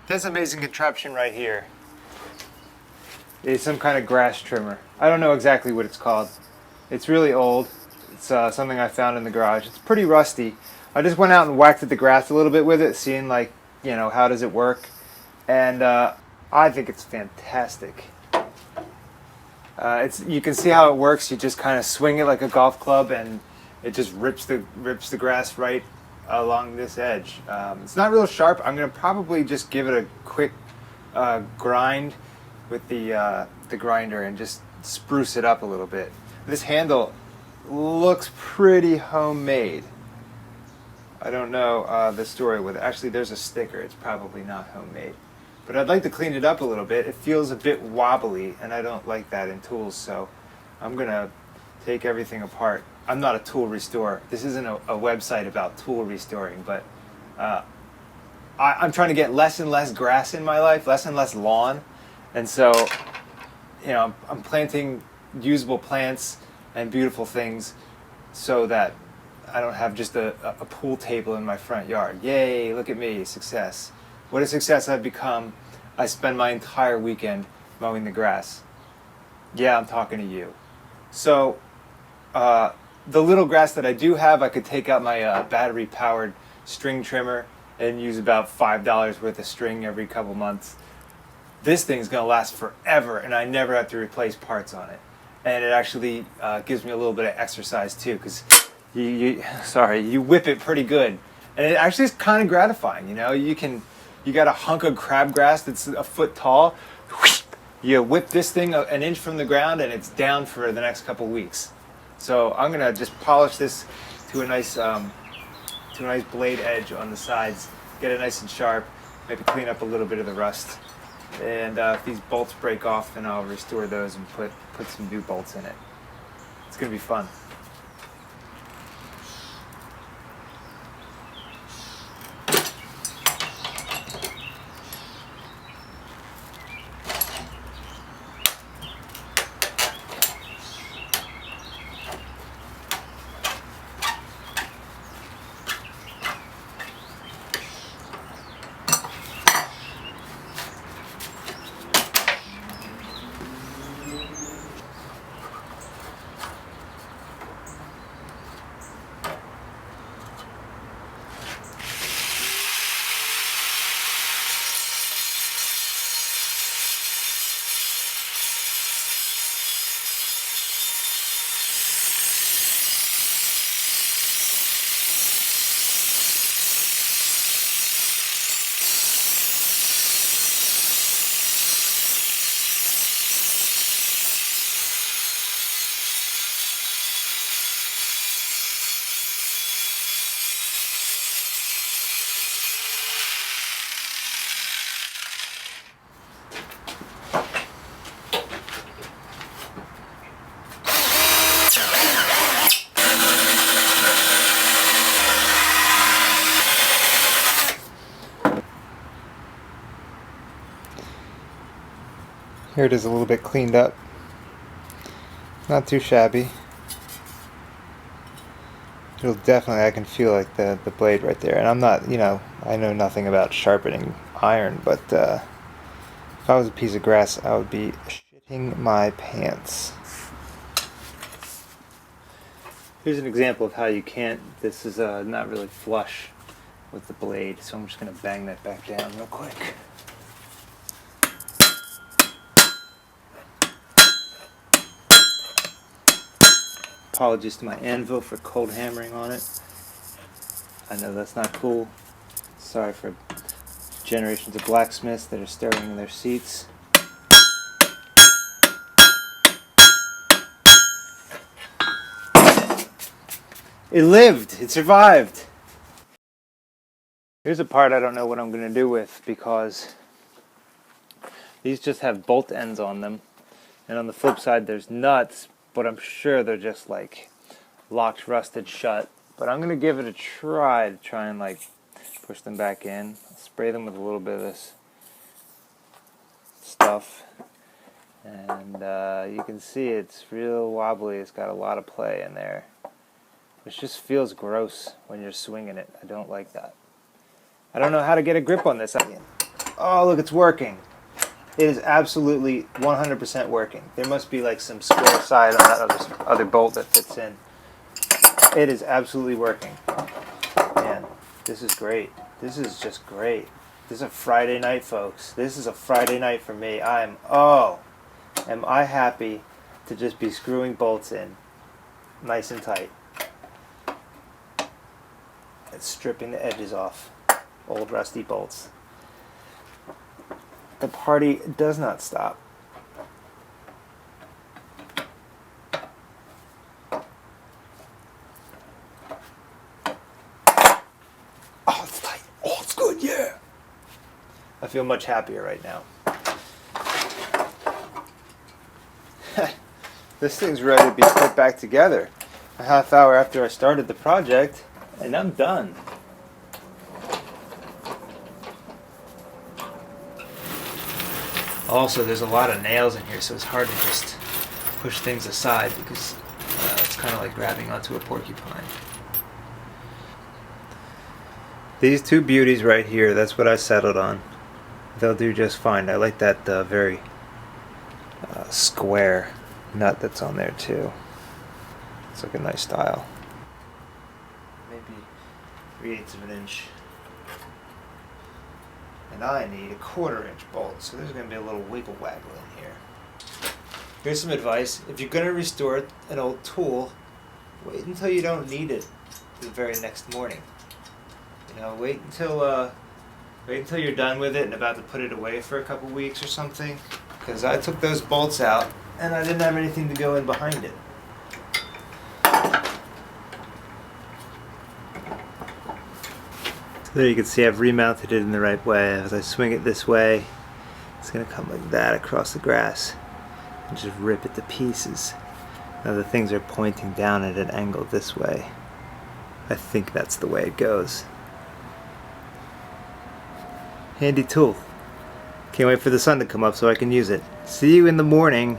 This amazing contraption right here is some kind of grass trimmer. I don't know exactly what it's called. It's really old. It's something I found in the garage. It's pretty rusty. I just went out and whacked at the grass a little bit with it, seeing like, how does it work? And I think it's fantastic. You can see how it works. You just kind of swing it like a golf club, and it just rips the grass right along this edge. It's not real sharp. I'm gonna probably just give it a quick grind with the grinder and just spruce it up a little bit. This handle looks pretty homemade. I don't know the story with it. Actually, there's a sticker. It's probably not homemade. But I'd like to clean it up a little bit. It feels a bit wobbly, and I don't like that in tools, so I'm going to take everything apart. I'm not a tool restorer. This isn't a website about tool restoring, but I'm trying to get less and less grass in my life, less and less lawn, and so I'm planting usable plants and beautiful things so that I don't have just a pool table in my front yard. Yay, look at me, success. What a success I've become. I spend my entire weekend mowing the grass. Yeah, I'm talking to you. So, the little grass that I do have, I could take out my battery-powered string trimmer and use about $5 worth of string every couple months. This thing's gonna last forever, and I never have to replace parts on it. And it actually gives me a little bit of exercise too, because you whip it pretty good, and it actually is kind of gratifying. You got a hunk of crabgrass that's a foot tall. You whip this thing an inch from the ground, and it's down for the next couple weeks. So I'm gonna just polish this to a nice blade edge on the sides, get it nice and sharp, maybe clean up a little bit of the rust. And if these bolts break off, then I'll restore those and put some new bolts in it. It's gonna be fun. Here it is, a little bit cleaned up. Not too shabby. It'll definitely, I can feel like the blade right there. And I'm not, I know nothing about sharpening iron, but if I was a piece of grass, I would be shitting my pants. Here's an example of how you can't, this is not really flush with the blade, so I'm just going to bang that back down real quick. Apologies to my anvil for cold hammering on it. I know that's not cool. Sorry for generations of blacksmiths that are stirring in their seats. It lived! It survived! Here's a part I don't know what I'm going to do with, because these just have bolt ends on them, and on the flip side there's nuts, but I'm sure they're just like locked, rusted shut. But I'm going to give it a try to try and like push them back in. I'll spray them with a little bit of this stuff. And you can see it's real wobbly. It's got a lot of play in there. It just feels gross when you're swinging it. I don't like that. I don't know how to get a grip on this. Oh, look, it's working. It is absolutely 100% working. There must be like some square side on that other bolt that fits in. It is absolutely working. Man, this is great. This is just great. This is a Friday night, folks. This is a Friday night for me. Am I happy to just be screwing bolts in nice and tight. It's stripping the edges off. Old rusty bolts. The party does not stop. Oh, it's tight. Oh, it's good, yeah. I feel much happier right now. This thing's ready to be put back together. A half hour after I started the project, and I'm done. Also, there's a lot of nails in here, so it's hard to just push things aside because it's kind of like grabbing onto a porcupine. These two beauties right here, that's what I settled on. They'll do just fine. I like that very square nut that's on there too. It's like a nice style. Maybe 3/8 of an inch. And I need a 1/4 inch bolt, so there's going to be a little wiggle waggle in here. Here's some advice. If you're going to restore an old tool, wait until you don't need it the very next morning. You know, wait until you're done with it and about to put it away for a couple weeks or something. Because I took those bolts out and I didn't have anything to go in behind it. So there you can see I've remounted it in the right way. As I swing it this way, it's going to come like that across the grass and just rip it to pieces. Now the things are pointing down at an angle this way. I think that's the way it goes. Handy tool. Can't wait for the sun to come up so I can use it. See you in the morning.